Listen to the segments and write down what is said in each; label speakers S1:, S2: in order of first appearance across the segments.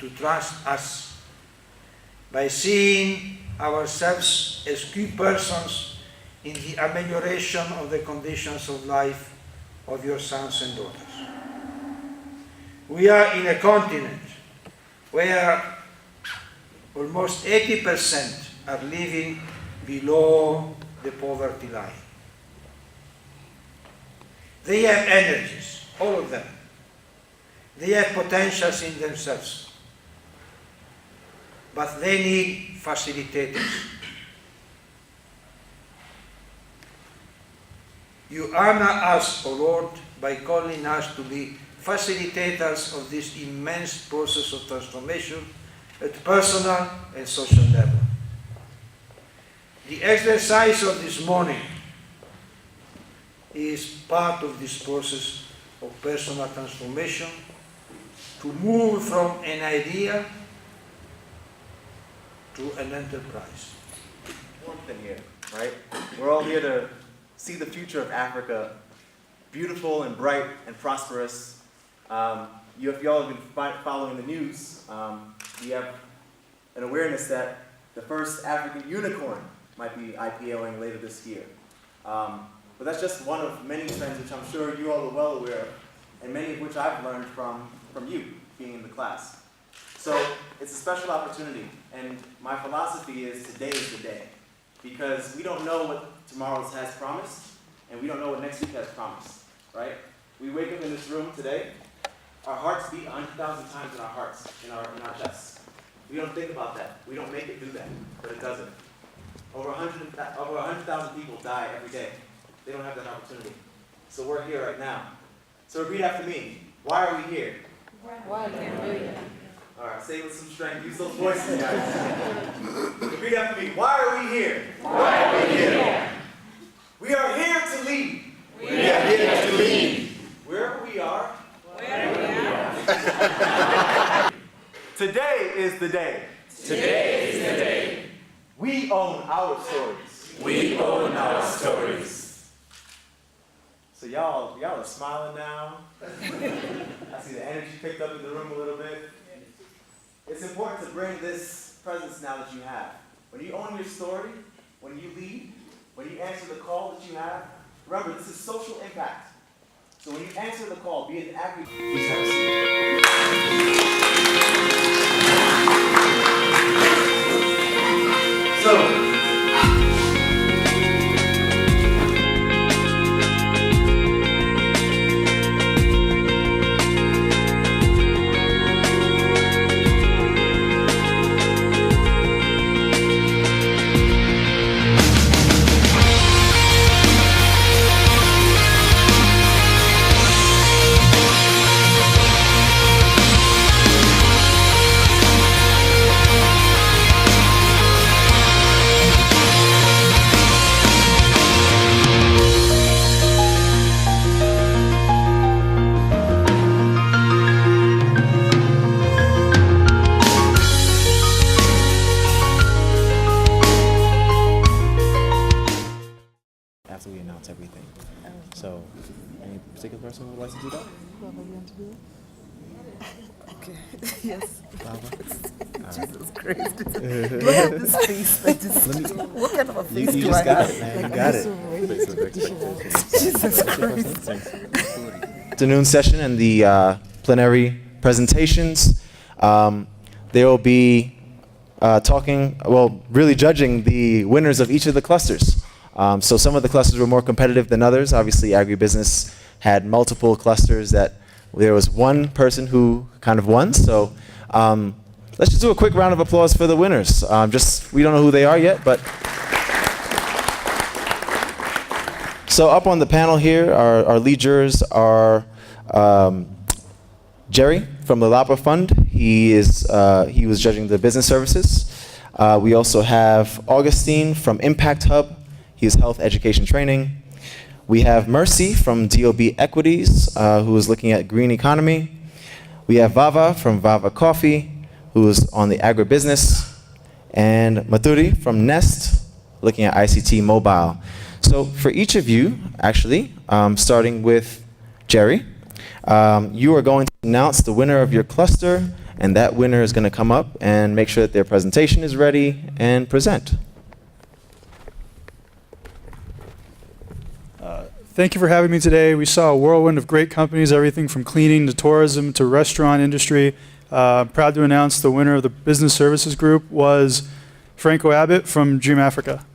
S1: to trust us by seeing ourselves as key persons in the amelioration of the conditions of life of your sons and daughters. We are in a continent where almost 80% are living below the poverty line. They have energies, all of them. They have potentials in themselves. But they need facilitators. You honor us, O Lord, by calling us to be facilitators of this immense process of transformation at personal and social level. The exercise of this morning is part of this process of personal transformation to move from an idea to an enterprise.
S2: One thing here, right? We're all here to see the future of Africa beautiful and bright and prosperous. If y'all have been following the news, we have an awareness that the first African unicorn might be IPOing later this year. But that's just one of many trends which I'm sure you all are well aware of, and many of which I've learned from you being in the class. So it's a special opportunity, and my philosophy is today is the day, because we don't know what tomorrow has promised, and we don't know what next week has promised, right? We wake up in this room today, our hearts beat 100,000 times in our hearts, in our chests. We don't think about that. We don't make it do that, but it doesn't. Over 100,000 people die every day. They don't have that opportunity. So we're here right now. So repeat after me. Why are we here?
S3: Why are we here?
S2: All right, say it with some strength. Use those voices, guys. Repeat after me. Why are we here?
S3: Why are we here?
S2: We are here to lead.
S3: We are here to lead.
S2: Wherever we are.
S3: Wherever we are.
S2: Today is the day.
S3: Today is the day.
S2: We own our stories.
S3: We own our stories.
S2: So y'all are smiling now. I see the energy picked up in the room a little bit. It's important to bring this presence now that you have. When you own your story, when you lead, when you answer the call that you have, remember, this is social impact. So when you answer the call, be it an please have a seat. So, after we announce everything. So, any particular person who would like to do that?
S4: Baba, you want to do it? Okay. Yes.
S2: Baba?
S4: Jesus Christ. Do I have this face like this? What kind of a face
S2: You
S4: do
S2: just
S4: I
S2: got
S4: have?
S2: it, man.
S4: Like,
S2: You got
S4: I'm
S2: it.
S4: so ready. Jesus Christ.
S2: Afternoon session and the plenary presentations. They will be really judging the winners of each of the clusters. So some of the clusters were more competitive than others. Obviously, agribusiness had multiple clusters that there was one person who kind of won. So let's just do a quick round of applause for the winners. We don't know who they are yet, but. So up on the panel here, our lead jurors are Jerry from the Lapa Fund. He was judging the business services. We also have Augustine from Impact Hub. He is health education training. We have Mercy from DOB Equities, who is looking at green economy. We have Vava from Vava Coffee, who is on the agribusiness. And Maturi from Nest, looking at ICT mobile. So for each of you, actually, starting with Jerry, you are going to announce the winner of your cluster And that winner is going to come up and make sure that their presentation is ready and present.
S5: Thank you for having me today. We saw a whirlwind of great companies, everything from cleaning to tourism to restaurant industry. Proud to announce the winner of the Business Services Group was Franco Abbott from Dream Africa.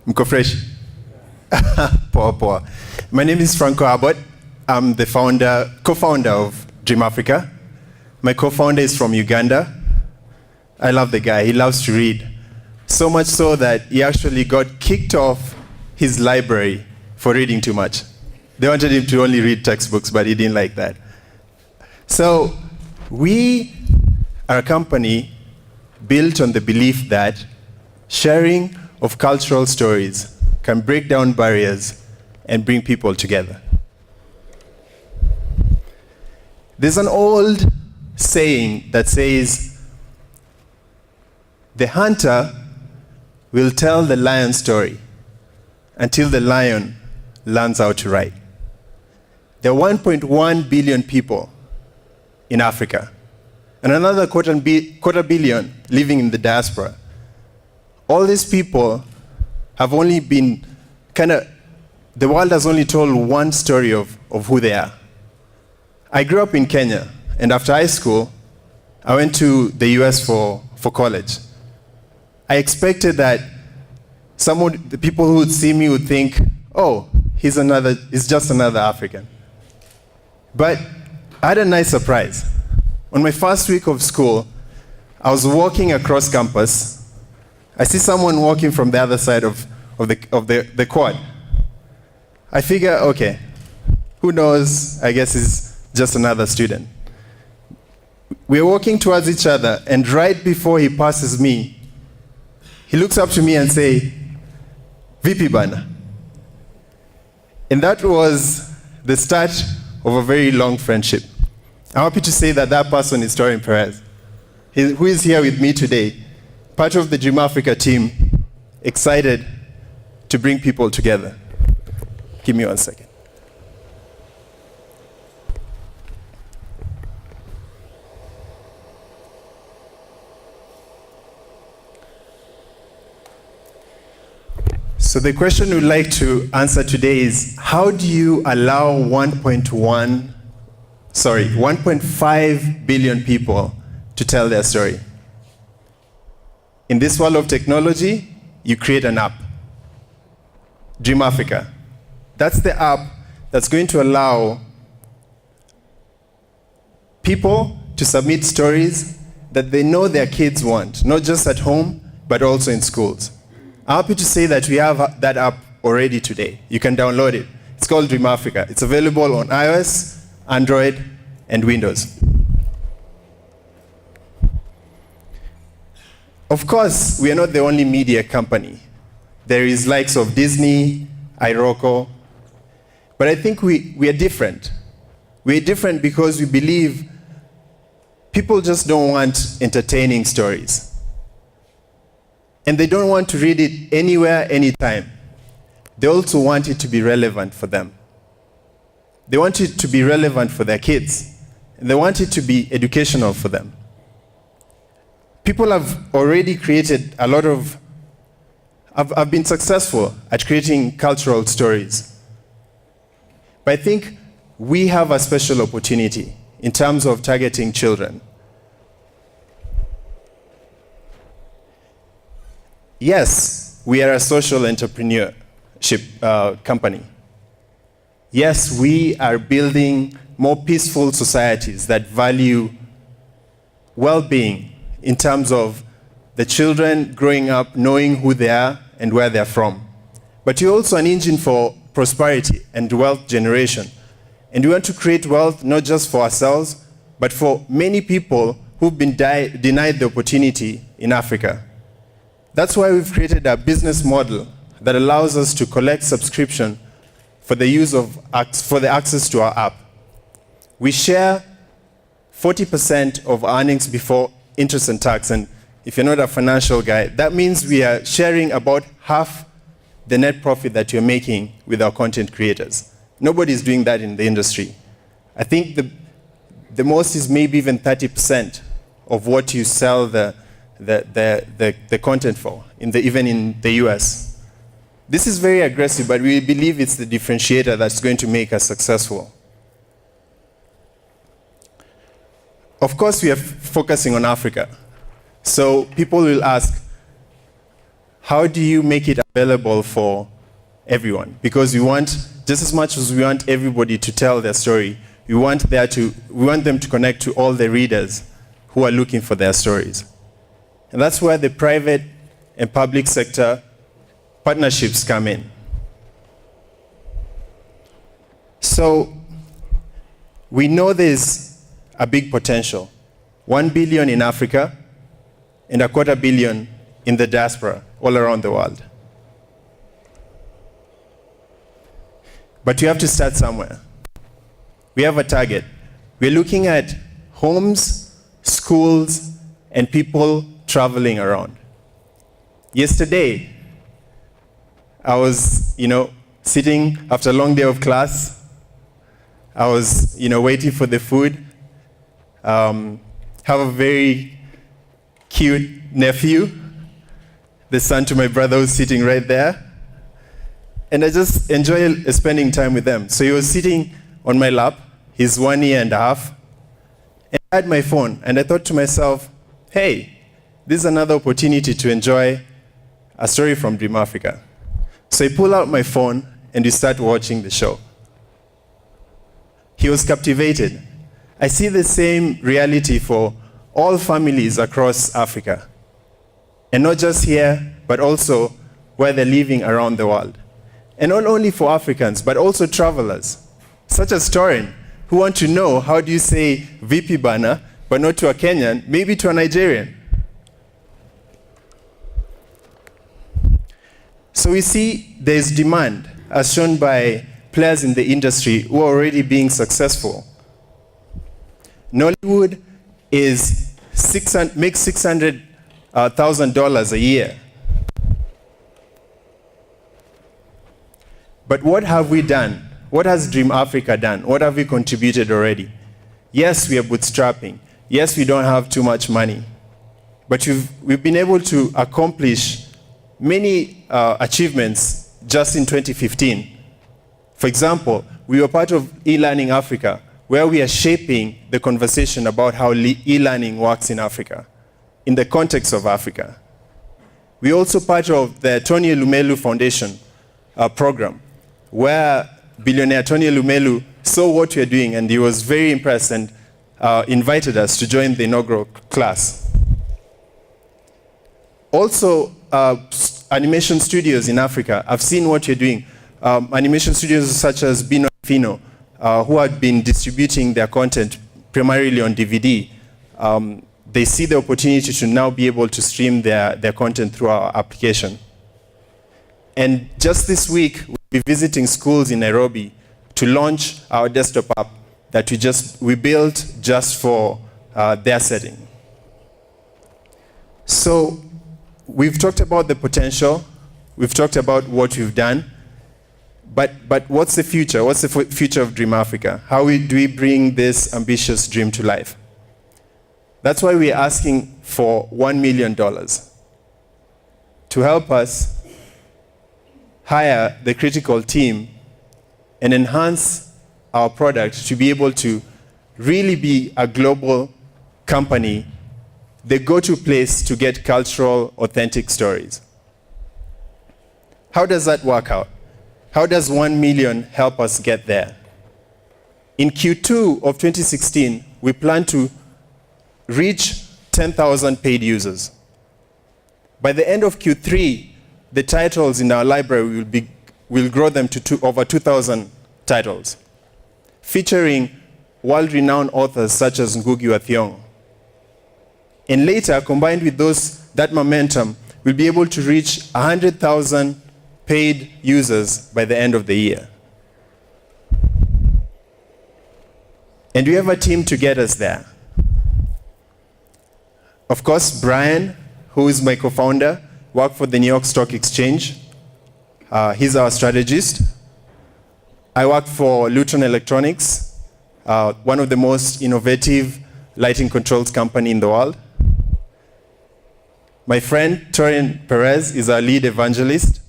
S6: Mko fresh? Poa poa. My name is Franco Abbott. I'm the co-founder of Dream Africa. My co-founder is from Uganda. I love the guy. He loves to read. So much so that he actually got kicked off his library for reading too much. They wanted him to only read textbooks, but he didn't like that. So we are a company built on the belief that sharing of cultural stories can break down barriers and bring people together. There's an old saying that says, the hunter will tell the lion story until the lion learns how to write. There are 1.1 billion people in Africa, and another quarter billion living in the diaspora. All these people have only been the world has only told one story of who they are. I grew up in Kenya, and after high school, I went to the US for college. I expected that the people who would see me would think, oh, he's just another African. But I had a nice surprise. On my first week of school, I was walking across campus. I see someone walking from the other side of the quad. I figure, okay, who knows? I guess he's just another student. We're walking towards each other, and right before he passes me, he looks up to me and says, "Vipi bana?" And that was the start of a very long friendship. I'm happy to say that that person is Torin Perez, who is here with me today, part of the Dream Africa team, excited to bring people together. Give me 1 second. So the question we'd like to answer today is, how do you allow 1.5 billion people to tell their story? In this world of technology, you create an app. Dream Africa. That's the app that's going to allow people to submit stories that they know their kids want, not just at home, but also in schools. I'm happy to say that we have that app already today. You can download it. It's called Dream Africa. It's available on iOS, Android, and Windows. Of course, we are not the only media company. There is likes of Disney, iRocco, but I think we are different. We're different because we believe people just don't want entertaining stories. And they don't want to read it anywhere, anytime. They also want it to be relevant for them. They want it to be relevant for their kids. And they want it to be educational for them. People have already created a lot of, have been successful at creating cultural stories. But I think we have a special opportunity in terms of targeting children. Yes, we are a social entrepreneurship company. Yes, we are building more peaceful societies that value well-being in terms of the children growing up knowing who they are and where they're from. But you're also an engine for prosperity and wealth generation. And we want to create wealth not just for ourselves, but for many people who've been denied the opportunity in Africa. That's why we've created a business model that allows us to collect subscription for the access to our app. We share 40% of earnings before interest and tax. And if you're not a financial guy, that means we are sharing about half the net profit that you're making with our content creators. Nobody's doing that in the industry. I think the most is maybe even 30% of what you sell the content for, even in the US. This is very aggressive, but we believe it's the differentiator that's going to make us successful. Of course, we are focusing on Africa. So people will ask, how do you make it available for everyone? Because we want, just as much as we want everybody to tell their story, we want them to connect to all the readers who are looking for their stories. And that's where the private and public sector partnerships come in. So we know there's a big potential. 1 billion in Africa and $250 million in the diaspora all around the world. But you have to start somewhere. We have a target. We're looking at homes, schools, and people traveling around. Yesterday, I was, sitting after a long day of class. I was, waiting for the food. Have a very cute nephew, the son to my brother who's sitting right there. And I just enjoy spending time with them. So he was sitting on my lap. He's 1.5 years. And I had my phone, and I thought to myself, hey, this is another opportunity to enjoy a story from Dream Africa. So I pull out my phone, and we start watching the show. He was captivated. I see the same reality for all families across Africa. And not just here, but also where they're living around the world. And not only for Africans, but also travelers, such as Torin, who want to know how do you say VP Bana, but not to a Kenyan, maybe to a Nigerian. So we see there's demand, as shown by players in the industry who are already being successful. Nollywood makes $600,000 a year. But what have we done? What has Dream Africa done? What have we contributed already? Yes, we are bootstrapping. Yes, we don't have too much money. But we've been able to accomplish many achievements just in 2015. For example, we were part of E-Learning Africa, where we are shaping the conversation about how e-learning works in Africa, in the context of Africa. We're also part of the Tony Elumelu Foundation program, where billionaire Tony Elumelu saw what we are doing, and he was very impressed and invited us to join the inaugural class. Also, animation studios in Africa, I've seen what you're doing. Animation studios such as Bino and Fino, who had been distributing their content primarily on DVD, they see the opportunity to now be able to stream their content through our application. And just this week, we'll be visiting schools in Nairobi to launch our desktop app that we built just for their setting. So we've talked about the potential, we've talked about what we've done, but what's the future? What's the future of Dream Africa? How do we bring this ambitious dream to life? That's why we're asking for $1 million to help us hire the critical team and enhance our product to be able to really be a global company, the go-to place to get cultural, authentic stories. How does that work out? How does 1 million help us get there? In Q2 of 2016, we plan to reach 10,000 paid users. By the end of Q3, the titles in our library will grow them to over 2,000 titles, featuring world-renowned authors such as Ngugi wa Thiong'o. And later, combined with that momentum, we'll be able to reach 100,000 paid users by the end of the year. And we have a team to get us there. Of course, Brian, who is my co-founder, worked for the New York Stock Exchange. He's our strategist. I worked for Lutron Electronics, one of the most innovative lighting controls company in the world. My friend, Torian Perez, is our lead evangelist,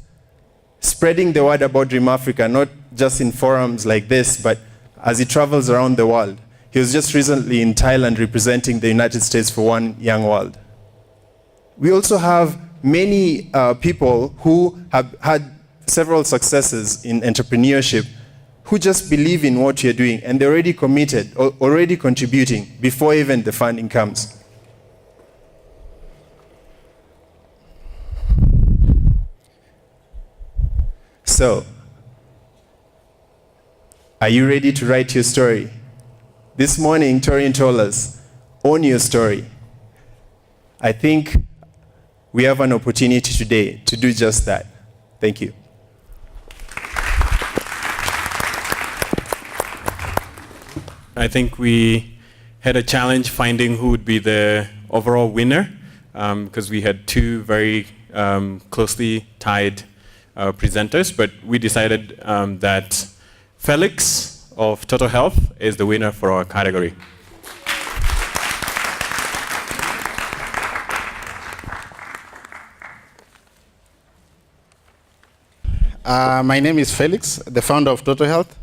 S6: spreading the word about Dream Africa, not just in forums like this, but as he travels around the world. He was just recently in Thailand representing the United States for One Young World. We also have many people who have had several successes in entrepreneurship who just believe in what you're doing and they're already committed, or already contributing before even the funding comes. So, are you ready to write your story? This morning, Torian told us, own your story. I think we have an opportunity today to do just that. Thank you.
S7: I think we had a challenge finding who would be the overall winner, because we had two very closely tied presenters, but we decided that Felix of Total Health is the winner for our category.
S8: My name is Felix, the founder of Total Health.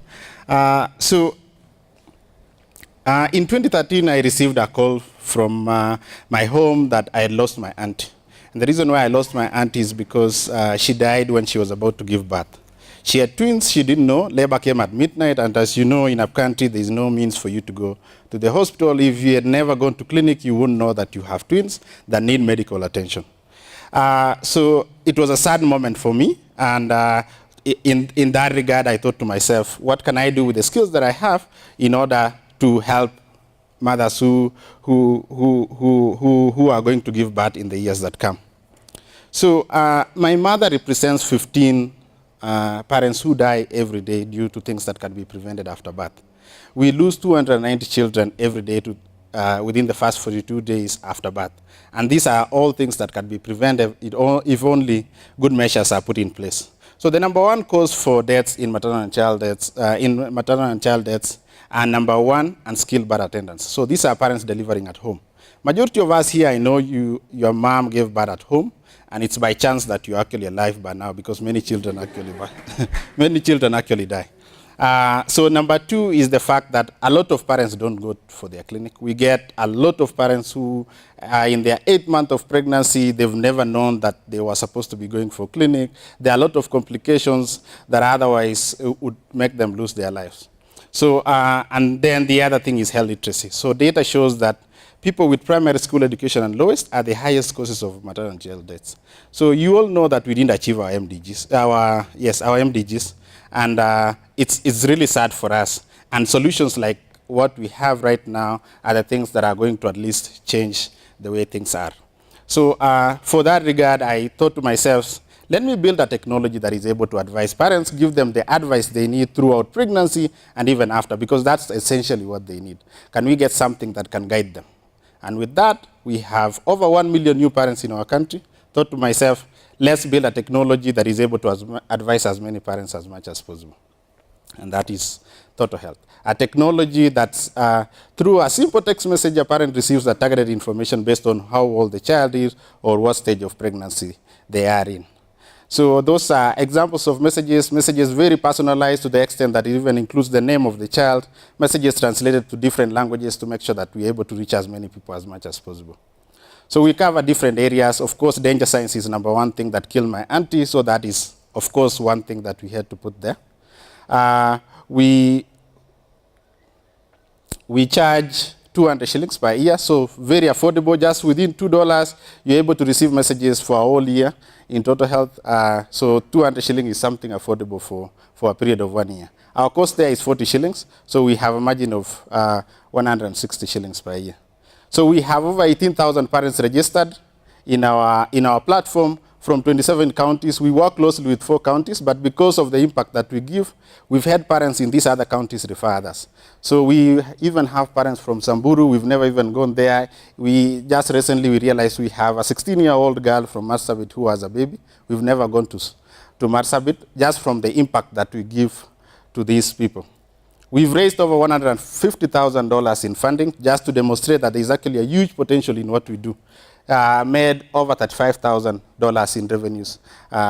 S8: In 2013, I received a call from my home that I had lost my aunt. And the reason why I lost my aunt is because she died when she was about to give birth. She had twins, she didn't know. Labor came at midnight, and as you know, in our country, there is no means for you to go to the hospital. If you had never gone to clinic, you wouldn't know that you have twins that need medical attention. So it was a sad moment for me, and in that regard, I thought to myself, what can I do with the skills that I have in order to help mothers who are going to give birth in the years that come. So my mother represents 15 parents who die every day due to things that can be prevented after birth. We lose 290 children every day within the first 42 days after birth. And these are all things that can be prevented if only good measures are put in place. So the number one cause for deaths in maternal and child deaths, are number one, unskilled birth attendants. So these are parents delivering at home. Majority of us here, I know your mom gave birth at home, and it's by chance that you're actually alive by now because many children actually die. So number two is the fact that a lot of parents don't go for their clinic. We get a lot of parents who are in their 8th month of pregnancy, they've never known that they were supposed to be going for clinic. There are a lot of complications that otherwise would make them lose their lives. So, and then the other thing is health literacy. So data shows that people with primary school education and lowest are the highest causes of maternal and child deaths. So you all know that we didn't achieve our MDGs, our MDGs, and it's really sad for us. And solutions like what we have right now are the things that are going to at least change the way things are. So for that regard, I thought to myself, let me build a technology that is able to advise parents, give them the advice they need throughout pregnancy and even after, because that's essentially what they need. Can we get something that can guide them? And with that, we have over 1 million new parents in our country. Thought to myself, let's build a technology that is able to advise as many parents as much as possible. And that is Total Health. A technology that's through a simple text message, a parent receives the targeted information based on how old the child is or what stage of pregnancy they are in. So those are examples of messages very personalized to the extent that it even includes the name of the child, messages translated to different languages to make sure that we're able to reach as many people as much as possible. So we cover different areas. Of course, danger signs is number one thing that killed my auntie, so that is, of course, one thing that we had to put there. We charge 200 shillings per year, so very affordable. Just within $2, you're able to receive messages for a whole year in Total Health. So 200 shillings is something affordable for a period of 1 year. Our cost there is 40 shillings, so we have a margin of 160 shillings per year. So we have over 18,000 parents registered in our platform from 27 counties. We work closely with 4 counties, but because of the impact that we give, we've had parents in these other counties refer others. So we even have parents from Samburu. We've never even gone there. We just recently we realized we have a 16-year-old girl from Marsabit who has a baby. We've never gone to Marsabit, just from the impact that we give to these people. We've raised over $150,000 in funding just to demonstrate that there's actually a huge potential in what we do. Made over $35,000 in revenues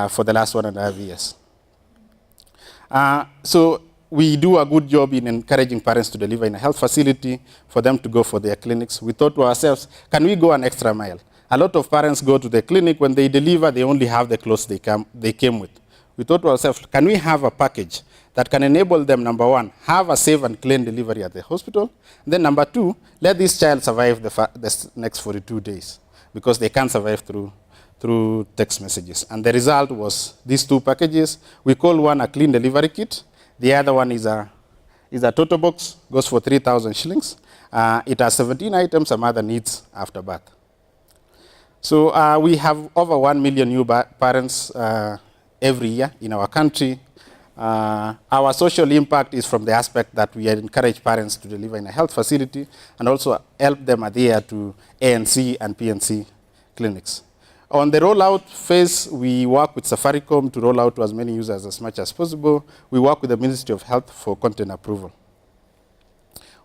S8: for the last 1.5 years. So we do a good job in encouraging parents to deliver in a health facility, for them to go for their clinics. We thought to ourselves, can we go an extra mile? A lot of parents go to the clinic, when they deliver, they only have the clothes they came with. We thought to ourselves, can we have a package that can enable them, number one, have a safe and clean delivery at the hospital, then number two, let this child survive the next 42 days, because they can't survive through text messages. And the result was these 2 packages. We call one a clean delivery kit. The other one is a total box, goes for 3,000 shillings. It has 17 items, some other needs after birth. So we have over 1 million new parents every year in our country. Our social impact is from the aspect that we encourage parents to deliver in a health facility and also help them adhere to ANC and PNC clinics. On the rollout phase, we work with Safaricom to roll out to as many users as much as possible. We work with the Ministry of Health for content approval.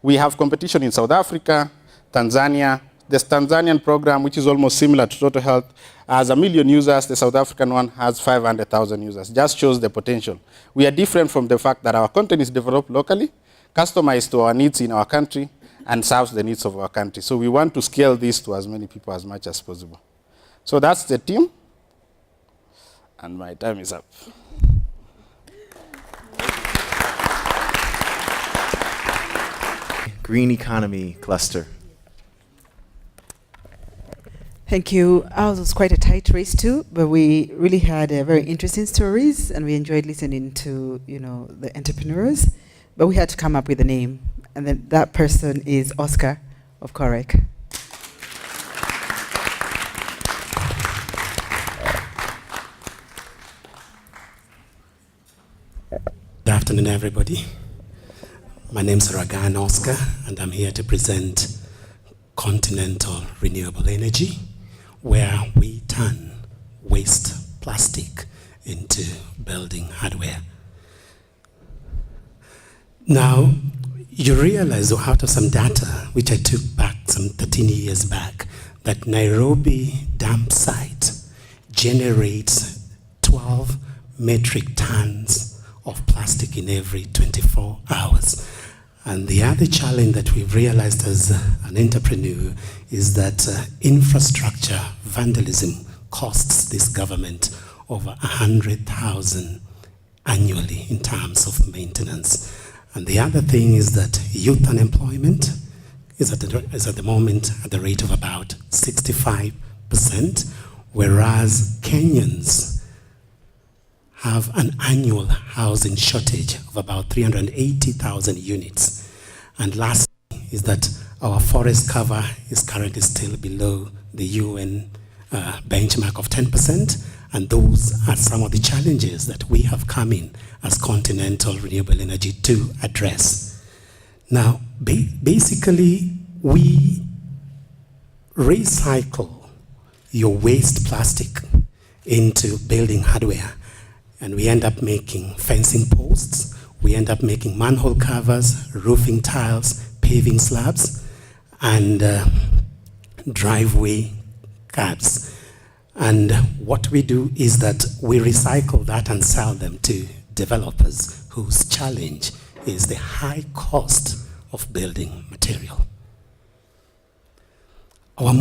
S8: We have competition in South Africa, Tanzania. This Tanzanian program, which is almost similar to Total Health, has 1 million users. The South African one has 500,000 users. Just shows the potential. We are different from the fact that our content is developed locally, customized to our needs in our country, and serves the needs of our country. So we want to scale this to as many people as much as possible. So that's the team, and my time is up.
S2: Green economy cluster.
S4: Thank you. Ours was quite a tight race too, but we really had very interesting stories, and we enjoyed listening to the entrepreneurs. But we had to come up with a name, and then that person is Oscar of Korek.
S9: Good afternoon, everybody. My name is Ragan Oscar, and I'm here to present Continental Renewable Energy, where we turn waste plastic into building hardware. Now, you realize out of some data, which I took back some 13 years back, that Nairobi dump site generates 12 metric tons of plastic in every 24 hours. And the other challenge that we've realized as an entrepreneur is that infrastructure vandalism costs this government over 100,000 annually in terms of maintenance. And the other thing is that youth unemployment is at the moment at the rate of about 65%, whereas Kenyans have an annual housing shortage of about 380,000 units. And last is that our forest cover is currently still below the UN benchmark of 10%, and those are some of the challenges that we have come in as Continental Renewable Energy to address. Now, basically, we recycle your waste plastic into building hardware. And we end up making fencing posts, we end up making manhole covers, roofing tiles, paving slabs, and driveway curbs. And what we do is that we recycle that and sell them to developers whose challenge is the high cost of building material. Our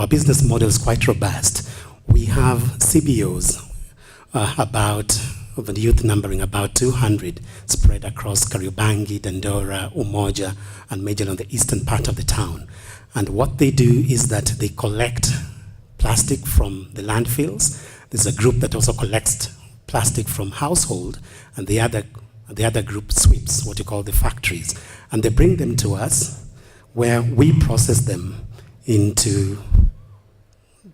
S9: business model is quite robust. We have CBOs, of the youth numbering about 200, spread across Kariobangi, Dandora, Umoja, and majorly on the eastern part of the town. And what they do is that they collect plastic from the landfills. There's a group that also collects plastic from household, and the other group sweeps what you call the factories. And they bring them to us, where we process them into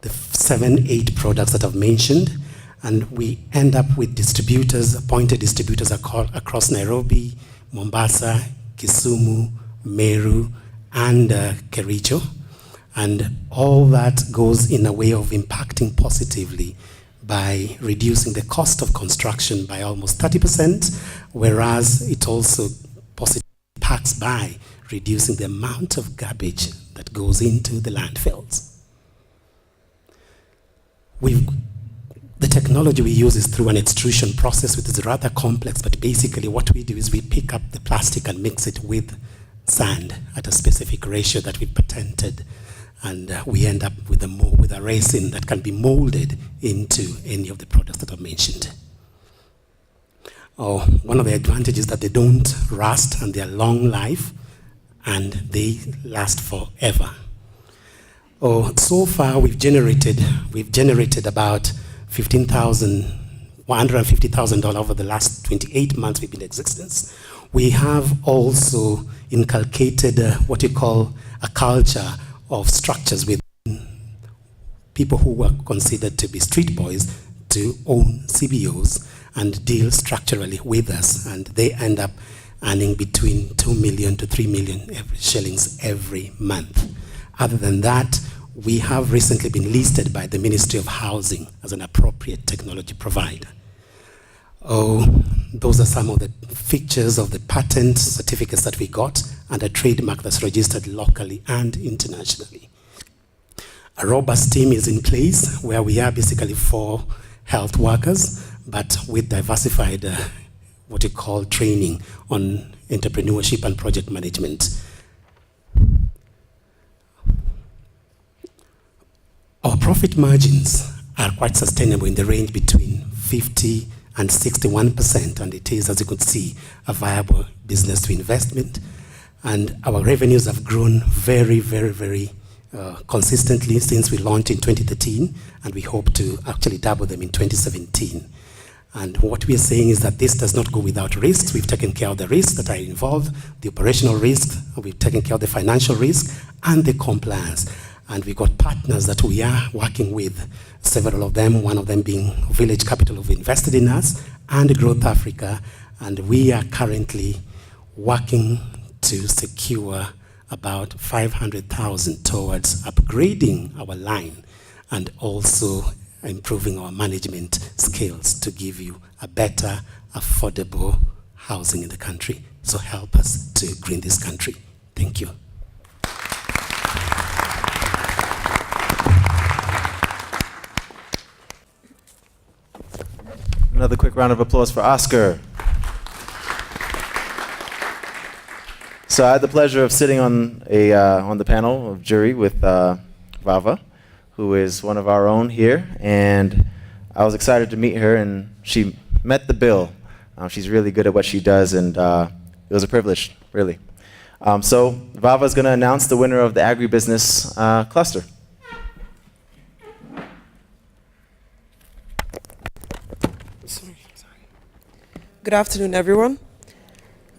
S9: the 7, 8 products that I've mentioned, and we end up with distributors, appointed distributors across Nairobi, Mombasa, Kisumu, Meru, and Kericho. And all that goes in a way of impacting positively by reducing the cost of construction by almost 30%, whereas it also positively impacts by reducing the amount of garbage that goes into the landfills. The technology we use is through an extrusion process, which is rather complex, but basically what we do is we pick up the plastic and mix it with sand at a specific ratio that we patented, and we end up with a resin that can be molded into any of the products that I mentioned. One of the advantages is that they don't rust and they're long life and they last forever. So far we've generated about $150,000 over the last 28 months we've been in existence. We have also inculcated what you call a culture of structures with people who were considered to be street boys to own CBOs and deal structurally with us, and they end up earning between 2 million to 3 million shillings every month. Other than that, we have recently been listed by the Ministry of Housing as an appropriate technology provider. Those are some of the features of the patent certificates that we got and a trademark that's registered locally and internationally. A robust team is in place where we are basically 4 health workers, but with diversified what you call training on entrepreneurship and project management. Our profit margins are quite sustainable in the range between 50 and 61%, and it is, as you could see, a viable business to investment. And our revenues have grown very, very, very consistently since we launched in 2013, and we hope to actually double them in 2017. And what we are saying is that this does not go without risks. We've taken care of the risks that are involved, the operational risks, we've taken care of the financial risk, and the compliance. And we've got partners that we are working with, several of them, one of them being Village Capital, who've invested in us, and Growth Africa. And we are currently working to secure about 500,000 towards upgrading our line and also improving our management skills to give you a better, affordable housing in the country. So help us to green this country. Thank you.
S2: Another quick round of applause for Oscar. So I had the pleasure of sitting on the panel of jury with Vava, who is one of our own here, and I was excited to meet her, and she met the bill. She's really good at what she does, and it was a privilege, really. So Vava is going to announce the winner of the agribusiness cluster.
S10: Good afternoon, everyone.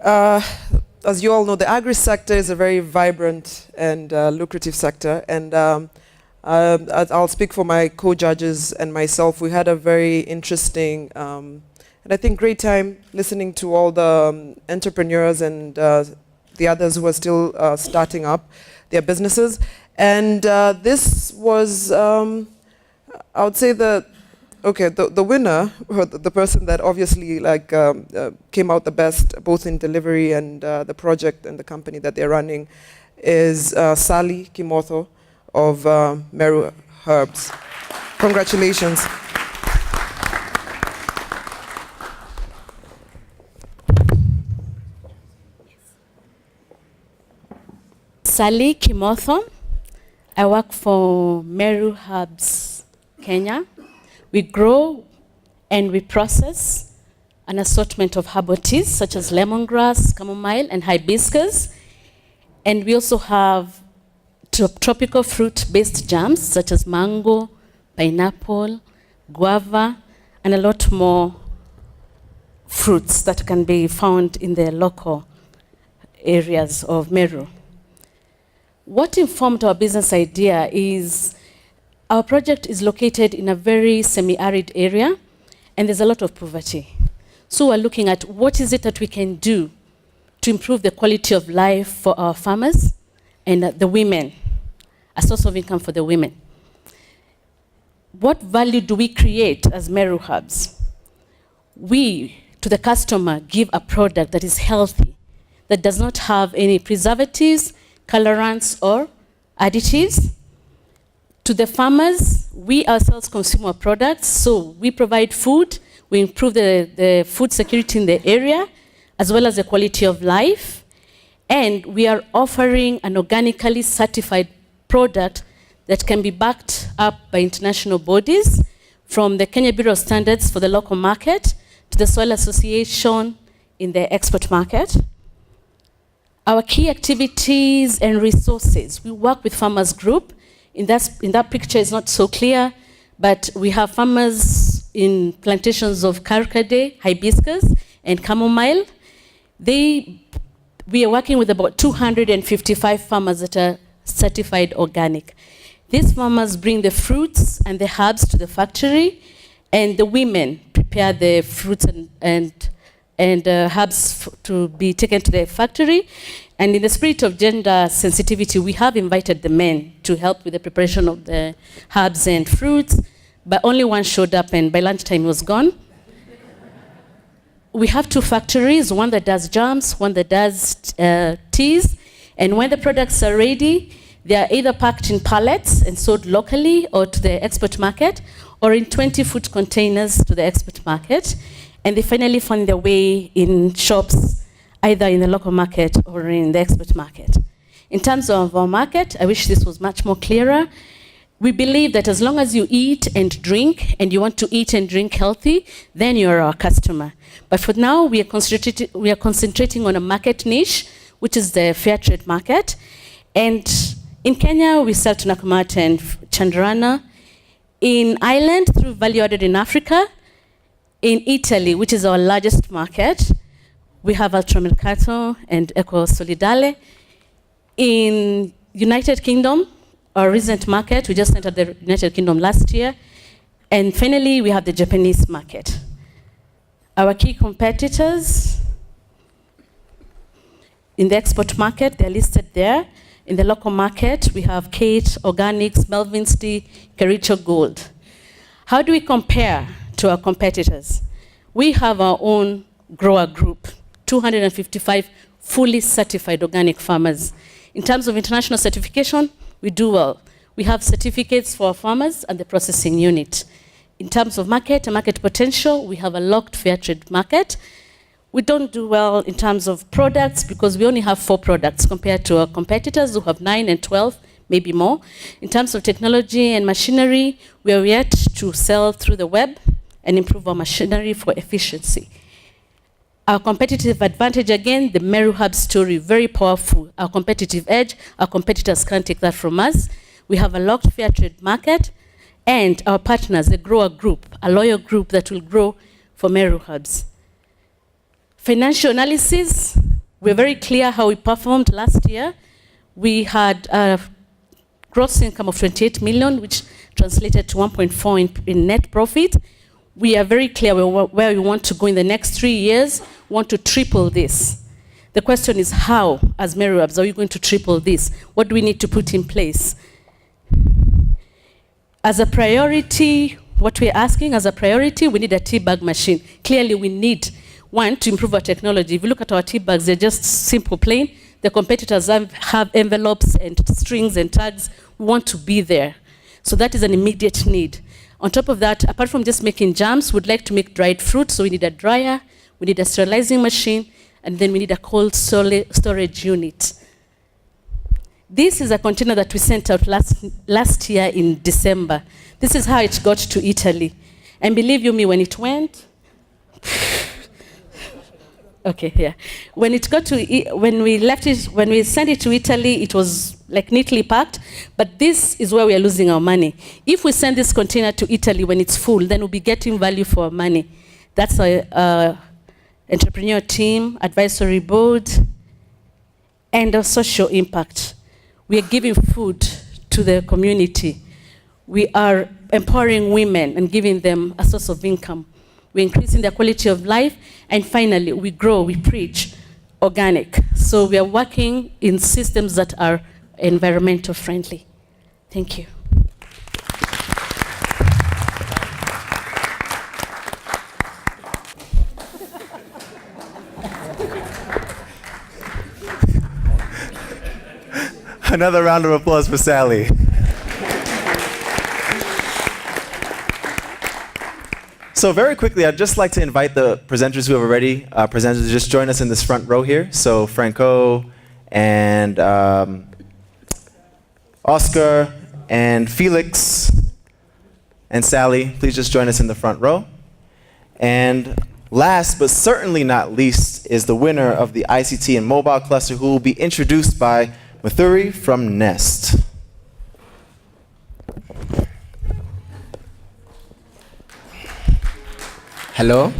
S10: As you all know, the agri sector is a very vibrant and lucrative sector, and I'll speak for my co-judges and myself. We had a very interesting and I think great time listening to all the entrepreneurs and the others who are still starting up their businesses. And this was, I would say, the winner, or the person that obviously came out the best, both in delivery and the project and the company that they're running, is Sally Kimotho of Meru Herbs. Congratulations.
S11: Sally Kimotho. I work for Meru Herbs, Kenya. We grow and we process an assortment of herbal teas such as lemongrass, chamomile, and hibiscus. And we also have tropical fruit-based jams such as mango, pineapple, guava, and a lot more fruits that can be found in the local areas of Meru. What informed our business idea is Our project is located in a very semi-arid area, and there's a lot of poverty. So we're looking at what is it that we can do to improve the quality of life for our farmers and the women, a source of income for the women. What value do we create as Meru Hubs? We, to the customer, give a product that is healthy, that does not have any preservatives, colorants, or additives. To the farmers, we ourselves consume our products, so we provide food, we improve the food security in the area, as well as the quality of life, and we are offering an organically certified product that can be backed up by international bodies, from the Kenya Bureau of Standards for the local market to the Soil Association in the export market. Our key activities and resources. We work with farmers group. In that picture, it's not so clear, but we have farmers in plantations of karkade, hibiscus, and chamomile. We are working with about 255 farmers that are certified organic. These farmers bring the fruits and the herbs to the factory, and the women prepare the fruits and herbs to be taken to the factory. And in the spirit of gender sensitivity, we have invited the men to help with the preparation of the herbs and fruits, but only one showed up, and by lunchtime he was gone. We have 2 factories, one that does jams, one that does teas, and when the products are ready, they are either packed in pallets and sold locally or to the export market, or in 20-foot containers to the export market, and they finally find their way in shops, either in the local market or in the export market. In terms of our market, I wish this was much more clearer. We believe that as long as you eat and drink, and you want to eat and drink healthy, then you're our customer. But for now, we are concentrating on a market niche, which is the fair trade market. And in Kenya, we sell to Nakumatt and Chandarana. In Ireland, through Value Added in Africa. In Italy, which is our largest market, we have Ultramercato and Eco Solidale. In United Kingdom, our recent market, we just entered the United Kingdom last year. And finally, we have the Japanese market. Our key competitors in the export market, they're listed there. In the local market, we have Kate, Organics, Melvin's Tea, Kericho Gold. How do we compare to our competitors? We have our own grower group, 255 fully certified organic farmers. In terms of international certification, we do well. We have certificates for our farmers and the processing unit. In terms of market and market potential, we have a locked fair trade market. We don't do well in terms of products because we only have 4 products compared to our competitors who have 9 and 12, maybe more. In terms of technology and machinery, we are yet to sell through the web and improve our machinery for efficiency. Our competitive advantage, again, the Meru Hub story, very powerful. Our competitive edge, our competitors can't take that from us. We have a locked fair trade market, and our partners, the grower group, a loyal group that will grow for Meru Hubs. Financial analysis, we're very clear how we performed last year. We had a gross income of 28 million, which translated to 1.4 in net profit. We are very clear where we want to go in the next 3 years. We want to triple this. The question is how, as Meru Hubs, are we going to triple this? What do we need to put in place? As a priority, what we're asking as a priority, we need a tea bag machine. Clearly, we need one to improve our technology. If you look at our tea bags, they're just simple, plain. The competitors have envelopes and strings and tags. We want to be there. So that is an immediate need. On top of that, apart from just making jams, we'd like to make dried fruit. So we need a dryer, we need a sterilizing machine, and then we need a cold storage unit. This is a container that we sent out last year in December. This is how it got to Italy. And believe you me, when it went, okay, yeah. When it got to, when we sent it to Italy, it was like neatly packed, but this is where we are losing our money. If we send this container to Italy when it's full, then we'll be getting value for our money. That's our entrepreneur team, advisory board, and our social impact. We are giving food to the community. we are empowering women and giving them a source of income. We're increasing their quality of life, and finally, we grow, we preach organic. So we are working in systems that are environmental friendly. Thank you.
S2: Another round of applause for Sally. So very quickly, I'd just like to invite the presenters who have already presented to just join us in this front row here. So Franco and Oscar and Felix and Sally, please just join us in the front row. And last but certainly not least is the winner of the ICT and Mobile Cluster, who will be introduced by Mathuri from Nest.
S12: Hello.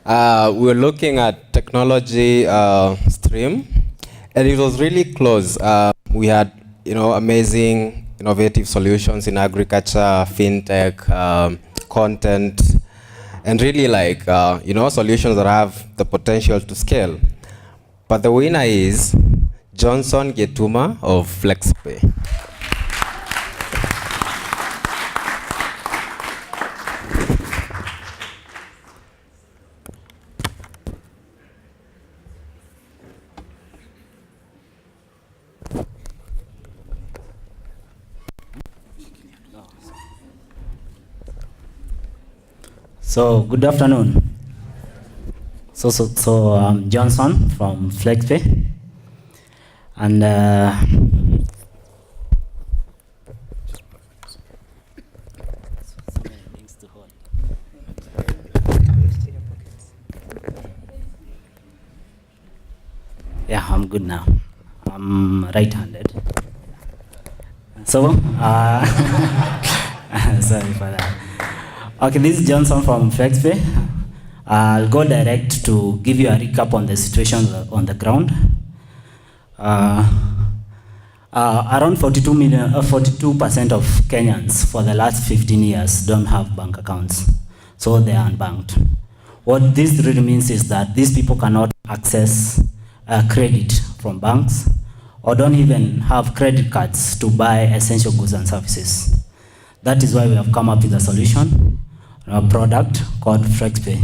S12: We were looking at technology stream, and it was really close. We had, amazing, innovative solutions in agriculture, fintech, content, and really solutions that have the potential to scale. But the winner is Johnson Getuma of FlexPay.
S13: So good afternoon. So I'm Johnson from FlexPay, and yeah, I'm good now. I'm right-handed. So sorry for that. Okay, this is Johnson from FlexPay. I'll go direct to give you a recap on the situation on the ground. Around 42% of Kenyans for the last 15 years don't have bank accounts, so they are unbanked. What this really means is that these people cannot access credit from banks, or don't even have credit cards to buy essential goods and services. That is why we have come up with a solution, a product called FlexPay,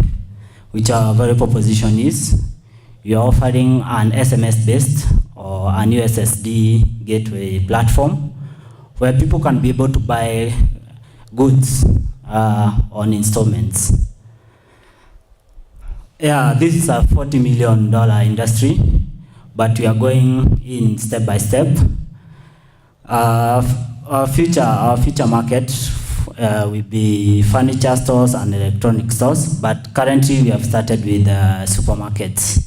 S13: which our value proposition is, we are offering an SMS-based or an USSD gateway platform where people can be able to buy goods on installments. Yeah, this is a $40 million industry, but we are going in step by step. Our future market will be furniture stores and electronic stores, but currently we have started with supermarkets.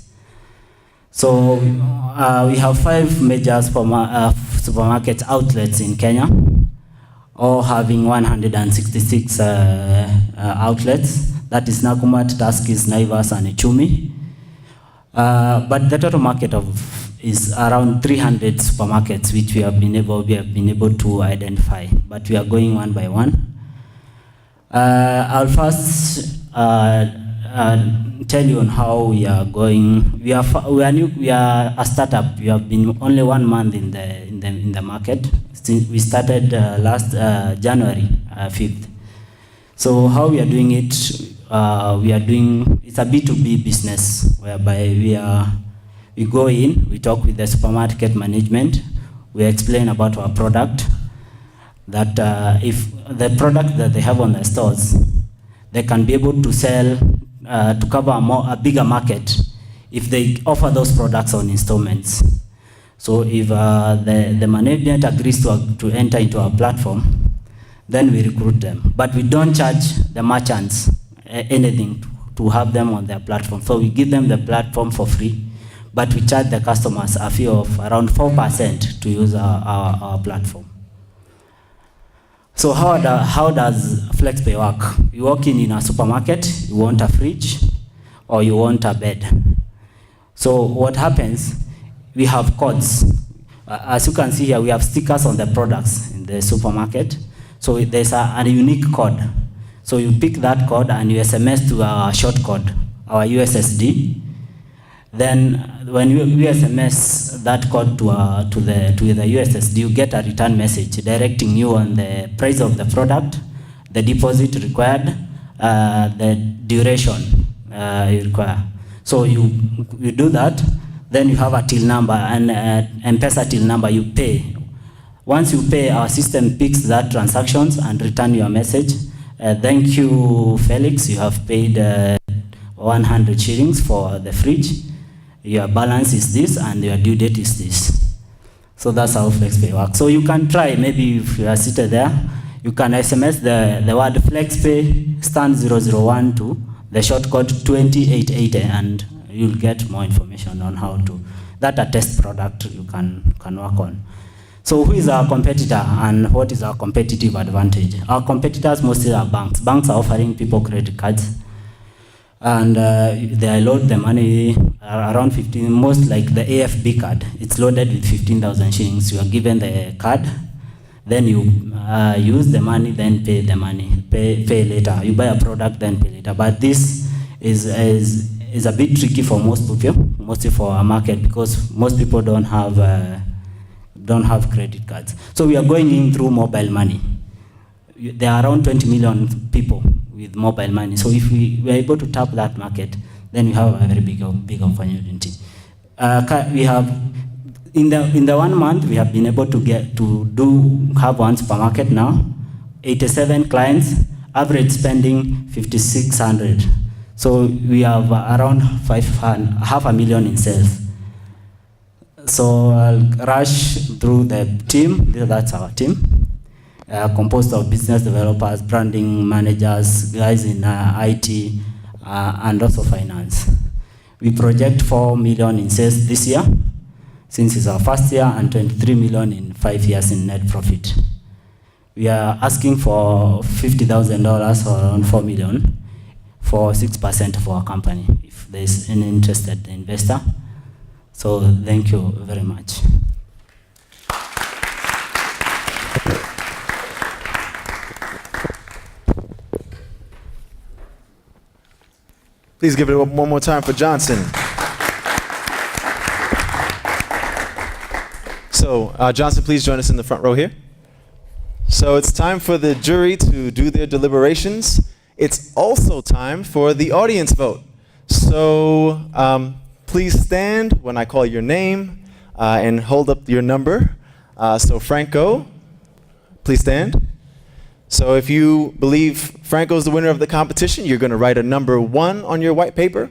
S13: So we have 5 major supermarket outlets in Kenya, all having 166 outlets. That is Nakumatt, Tuskys, Naivas, and Ichumi. But the total market is around 300 supermarkets, which we have been able to identify. But we are going one by one. I'll first tell you on how we are going. We are a startup. We have been only 1 month in the market. Since we started last January 5th. So how we are doing it? It's a B2B business whereby we go in, we talk with the supermarket management, we explain about our product, that if the product that they have on the stores, they can be able to sell to cover a bigger market if they offer those products on installments. So if the management agrees to enter into our platform, then we recruit them. But we don't charge the merchants anything to have them on their platform. So we give them the platform for free, but we charge the customers a fee of around 4% to use our platform. So how does FlexPay work? You walk in a supermarket, you want a fridge, or you want a bed. So what happens, we have codes. As you can see here, we have stickers on the products in the supermarket. So there's a unique code. So you pick that code and you SMS to our short code, our USSD. Then when you SMS that code to the USSD, you get a return message directing you on the price of the product, the deposit required, the duration you require. So you do that, then you have a till number and M-Pesa till number you pay. Once you pay, our system picks that transactions and return your message. Thank you, Felix. You have paid 100 shillings for the fridge. Your balance is this and your due date is this. So that's how FlexPay works. So you can try, maybe if you are seated there, you can SMS the word FlexPay stand 0012, the short code 20880, and you'll get more information on how to. That's a test product you can work on. So who is our competitor and what is our competitive advantage? Our competitors mostly are banks. Banks are offering people credit cards. And they load the money around 15, most like the AFB card. It's loaded with 15,000 shillings. You are given the card, then you use the money, then pay the money, pay later. You buy a product, then pay later. But this is a bit tricky for most people, mostly for our market, because most people don't have credit cards. So we are going in through mobile money. There are around 20 million people with mobile money. So if we are able to tap that market, then we have a very big opportunity. We have in the 1 month we have been able to have one supermarket now, 87 clients, average spending 5,600. So we have around half a million in sales. So I'll rush through the team. That's our team. Composed of business developers, branding managers, guys in IT, and also finance. We project 4 million in sales this year, since it's our first year, and 23 million in 5 years in net profit. We are asking for $50,000 or around 4 million for 6% of our company, if there's an interested investor. So thank you very much.
S14: Please give it one more time for Johnson. So, Johnson, please join us in the front row here. So it's time for the jury to do their deliberations. It's also time for the audience vote. So please stand when I call your name and hold up your number. So Franco, please stand. So if you believe Franco is the winner of the competition, you're going to write a number 1 on your white paper.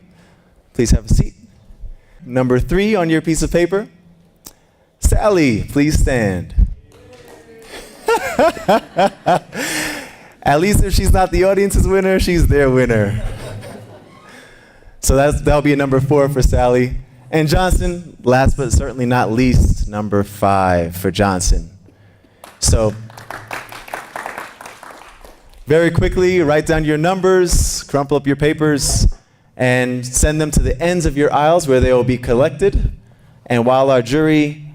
S14: Please have a seat. Number 3 on your piece of paper. Sally, please stand. At least if she's not the audience's winner, she's their winner. So that'll be a number 4 for Sally. And Johnson, last but certainly not least, number 5 for Johnson. So very quickly, write down your numbers, crumple up your papers, and send them to the ends of your aisles where they will be collected. And while our jury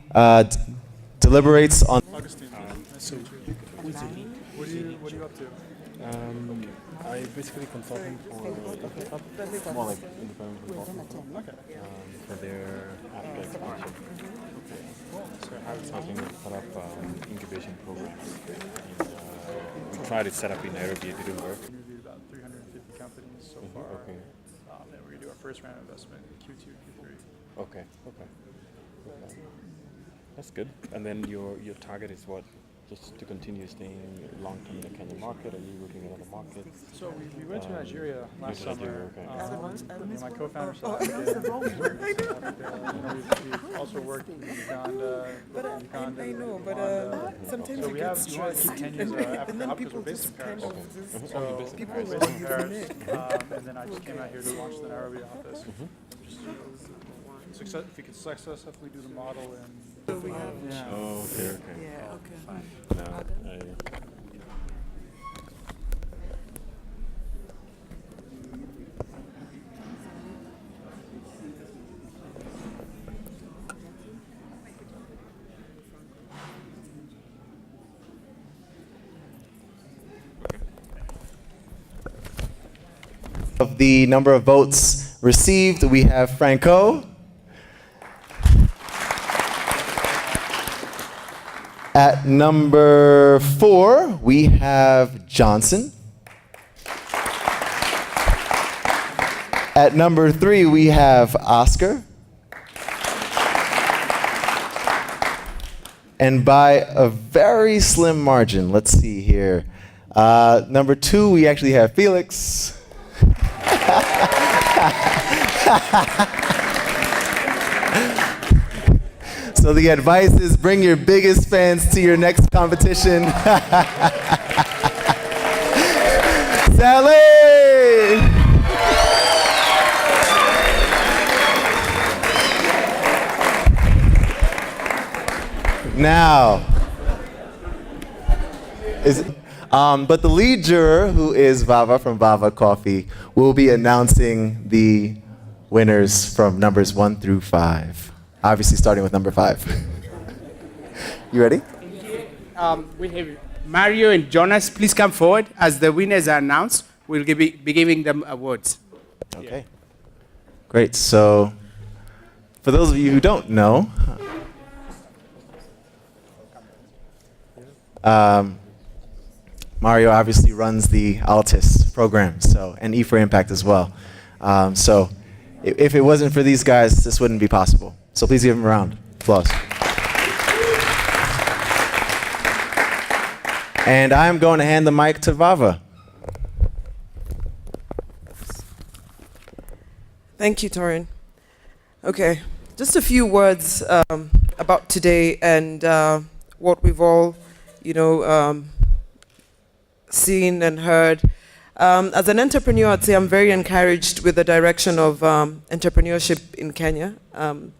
S14: deliberates on...
S5: Augustine, so what are you up to? I basically consulting for more like independent consulting. Okay. For their Africa expansion. Okay. So I was helping set up incubation programs. We tried to set up in Nairobi, it didn't work. We interviewed about 350 companies so far. Okay. And we're going to do our first round of investment in Q2, Q3. Okay. That's good. And then your target is what? Just to continue staying long-term in the Kenyan market? Are you looking at other markets? So we went to Nigeria last summer. My co-founder said we've also worked in Uganda.
S10: I know, but sometimes
S5: so we want to keep Kenya's African hub because we're based in Paris. So people are based in Paris. And then I just came out here to launch the Nairobi office. If we could successfully do the model and...
S10: So we have...
S5: Yeah.
S7: Oh, okay.
S10: Yeah, okay.
S5: Fine.
S7: No,
S14: of the number of votes received, we have Franco. At number 4, we have Johnson. At number 3, we have Oscar. And by a very slim margin, let's see here. Number 2, we actually have Felix. So the advice is bring your biggest fans to your next competition. Sally! Now, but the lead juror, who is Vava from Vava Coffee, will be announcing the winners from numbers 1 through 5. Obviously starting with number 5. You ready?
S15: We have Mario and Jonas. Please come forward as the winners are announced. We'll be giving them awards.
S14: Okay. Great. So, for those of you who don't know, Mario obviously runs the Altus program, and E4IMPACT as well. So, if it wasn't for these guys, this wouldn't be possible. So please give them a round of applause. And I'm going to hand the mic to Vava.
S10: Thank you, Torin. Okay, just a few words about today and what we've all, seen and heard. As an entrepreneur, I'd say I'm very encouraged with the direction of entrepreneurship in Kenya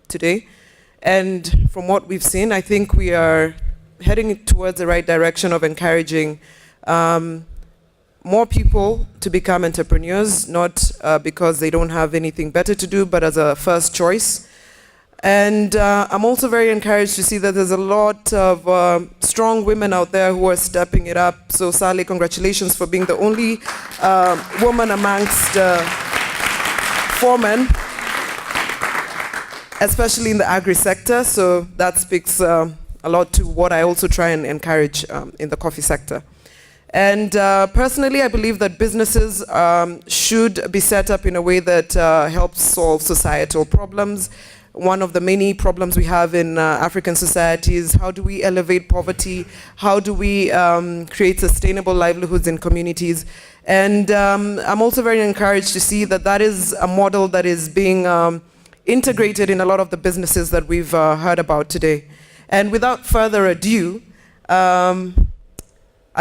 S10: today. And from what we've seen, I think we are heading towards the right direction of encouraging more people to become entrepreneurs, not because they don't have anything better to do, but as a first choice. And I'm also very encouraged to see that there's a lot of strong women out there who are stepping it up. So Sally, congratulations for being the only woman amongst foremen, especially in the agri sector. So that speaks a lot to what I also try and encourage in the coffee sector. And personally, I believe that businesses should be set up in a way that helps solve societal problems. One of the many problems we have in African societies, how do we elevate poverty? How do we create sustainable livelihoods in communities? And I'm also very encouraged to see that that is a model that is being integrated in a lot of the businesses that we've heard about today. And without further ado, I'd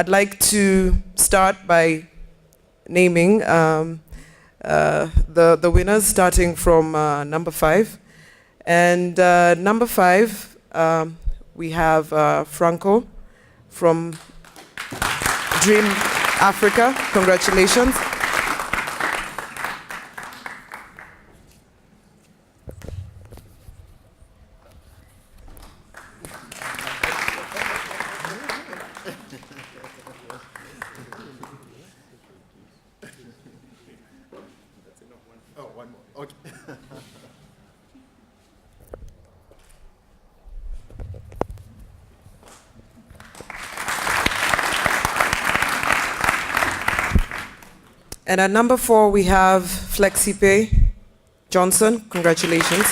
S10: like to start by naming the winners, starting from number 5. And number 5, we have Franco from Dream Africa. Congratulations.
S14: Oh, one more. Okay.
S10: And at number 4, we have FlexiPay Johnson. Congratulations.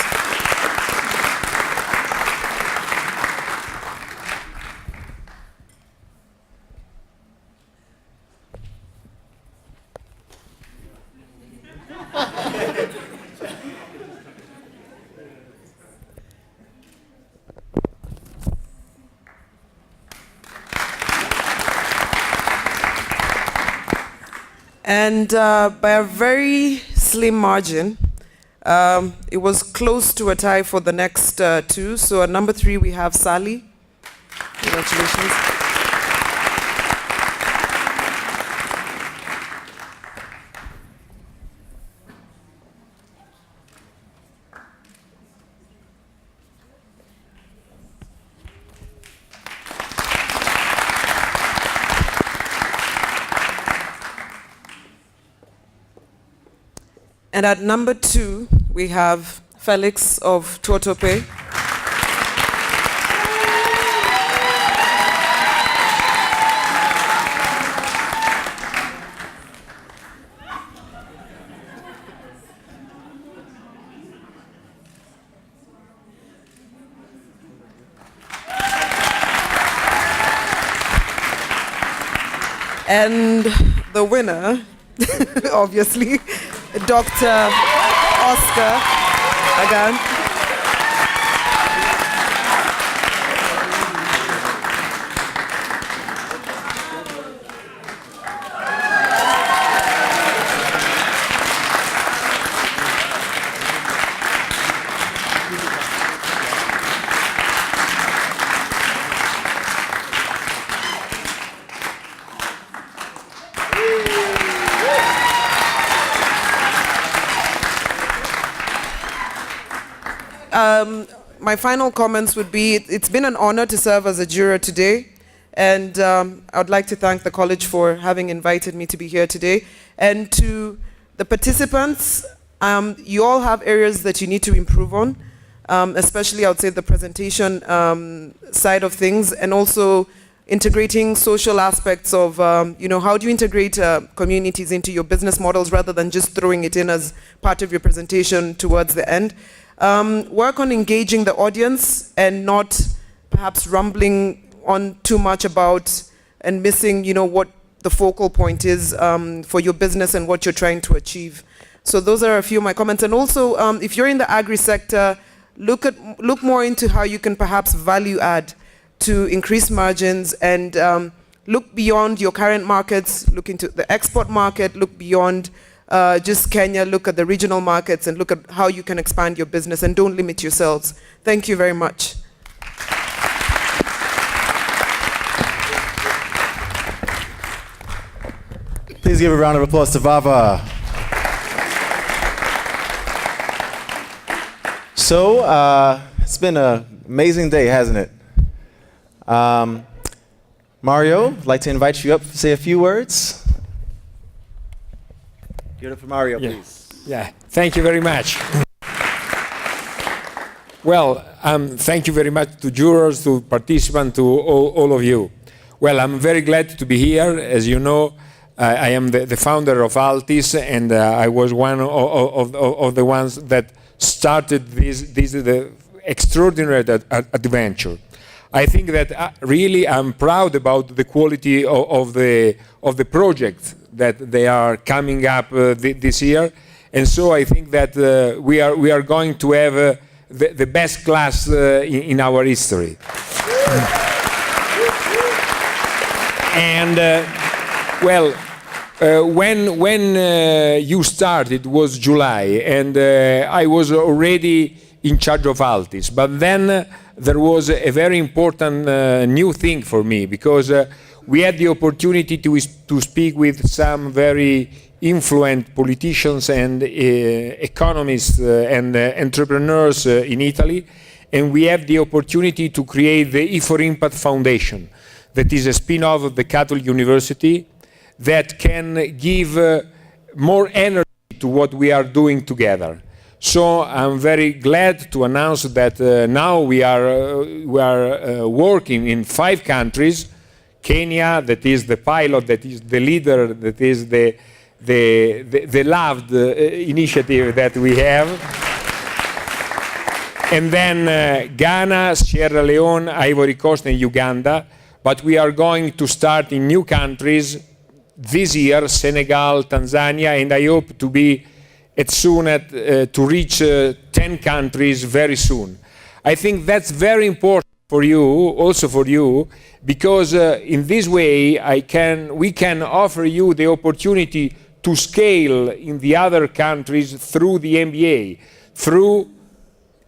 S10: And by a very slim margin, it was close to a tie for the next 2. So at number 3, we have Sally. Congratulations. And at number 2, we have Felix of Tuotope. And the winner, obviously, Dr. Oscar Agan. My final comments would be, it's been an honor to serve as a juror today, and I would like to thank the college for having invited me to be here today. And to the participants, you all have areas that you need to improve on, especially I would say the presentation side of things, and also integrating social aspects of, how do you integrate communities into your business models rather than just throwing it in as part of your presentation towards the end. Work on engaging the audience and not perhaps rumbling on too much about and missing, what the focal point is for your business and what you're trying to achieve. So those are a few of my comments. And also, if you're in the agri sector, look more into how you can perhaps value add to increase margins, and look beyond your current markets, look into the export market, look beyond just Kenya, look at the regional markets and look at how you can expand your business, and don't limit yourselves. Thank you very much.
S14: Please give a round of applause to Vava. So, it's been an amazing day, hasn't it? Mario, I'd like to invite you up to say a few words. Give it up for Mario, please.
S16: Yeah, thank you very much. Well, thank you very much to jurors, to participants, to all of you. Well, I'm very glad to be here. As you know, I am the founder of Altis, and I was one of the ones that started this extraordinary adventure. I think that really I'm proud about the quality of the project that they are coming up this year, and so I think that we are going to have the best class in our history. And when you started, it was July, and I was already in charge of Altis, but then there was a very important new thing for me, because we had the opportunity to speak with some very influential politicians and economists and entrepreneurs in Italy, and we have the opportunity to create the E4IMPACT Foundation, that is a spin-off of the Catholic University that can give more energy to what we are doing together. So I'm very glad to announce that now we are working in 5 countries. Kenya, that is the pilot, that is the leader, that is the loved initiative that we have. And then Ghana, Sierra Leone, Ivory Coast, and Uganda. But we are going to start in new countries this year, Senegal, Tanzania, and I hope to be to reach 10 countries very soon. I think that's very important for you, also for you, because in this way we can offer you the opportunity to scale in the other countries through the MBA, through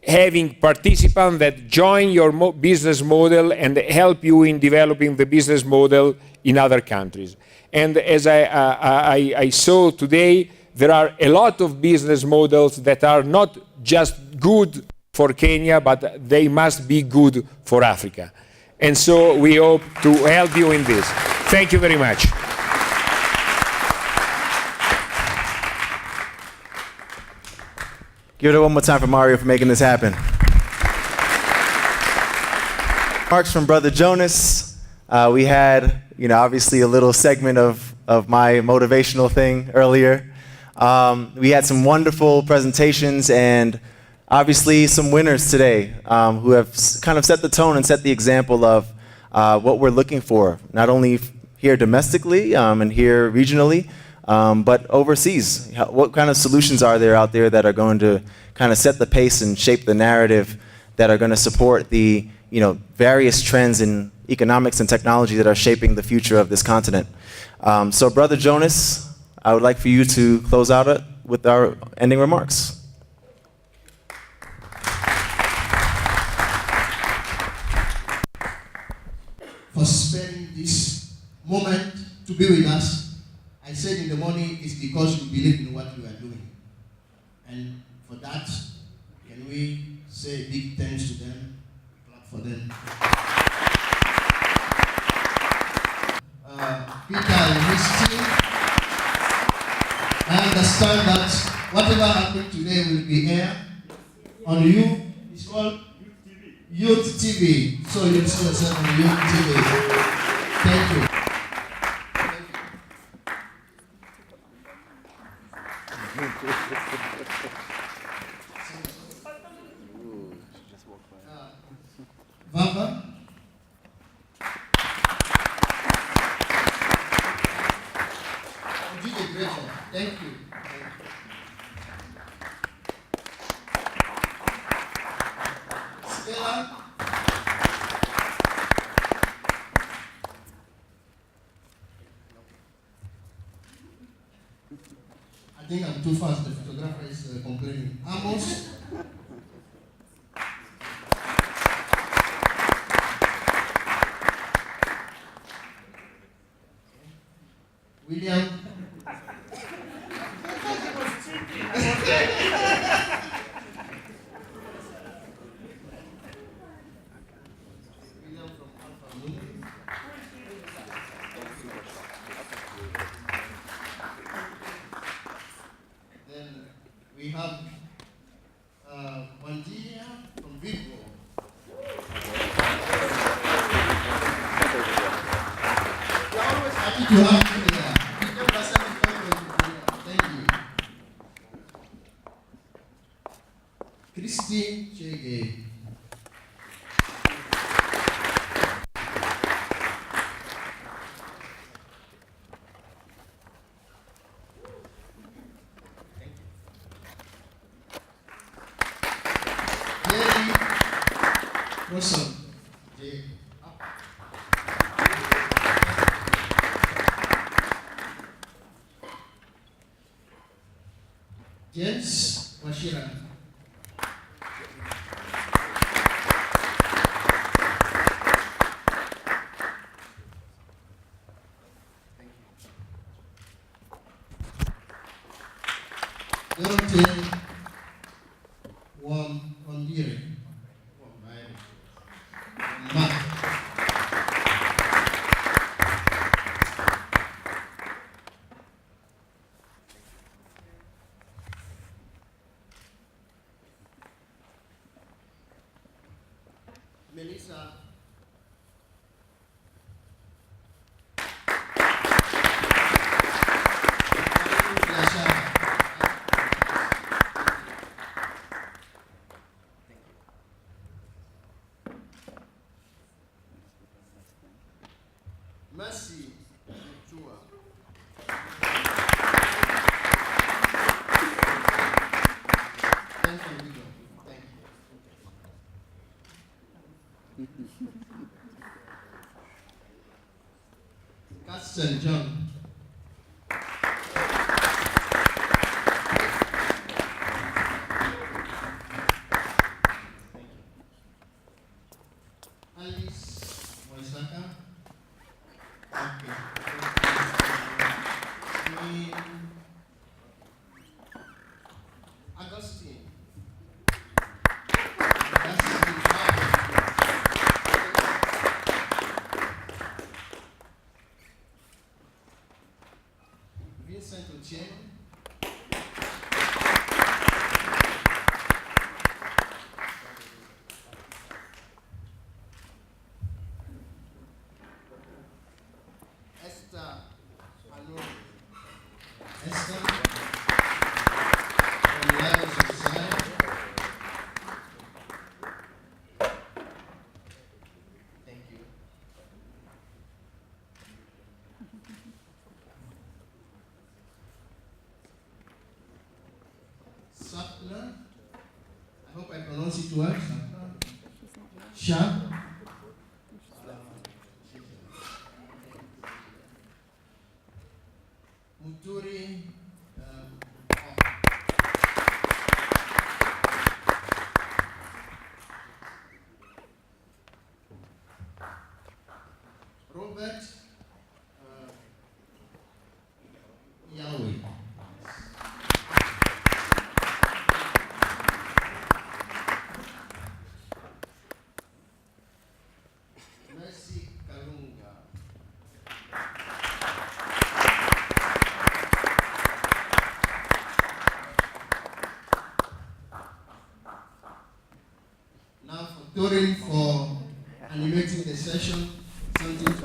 S16: having participants that join your business model and help you in developing the business model in other countries. And as I saw today, there are a lot of business models that are not just good for Kenya, but they must be good for Africa. And so we hope to help you in this. Thank you very much.
S14: Give it up one more time for Mario for making this happen. Remarks from Brother Jonas. We had, obviously a little segment of my motivational thing earlier. We had some wonderful presentations and obviously some winners today who have kind of set the tone and set the example of what we're looking for, not only here domestically and here regionally, but overseas. What kind of solutions are there out there that are going to kind of set the pace and shape the narrative that are going to support the various trends in economics and technology that are shaping the future of this continent. So Brother Jonas, I would like for you to close out with our ending remarks.
S17: For sparing this moment to be with us. I said in the morning it's because you believe in what we are doing. And for that, can we say big thanks to them, clap for them. Peter and his team, I understand that whatever happened today will be aired on you. It's called Youth TV. So you'll see yourself on Youth TV. Thank you. Vava? You did a great job. Thank you. Stella? I think I'm too fast. The photographer is complaining. Amos? William? Then we have Wandia from Vivo. We're always happy to have you there. Thank you. Christine Chege. Jerry Russell. James Washira. Dorothy Wambire. Melissa. Shabna. I hope I pronounce it well. Shab. Muturi. Robert. Yahweh. Mercy Kalunga. Now for Torin for animating the session, something to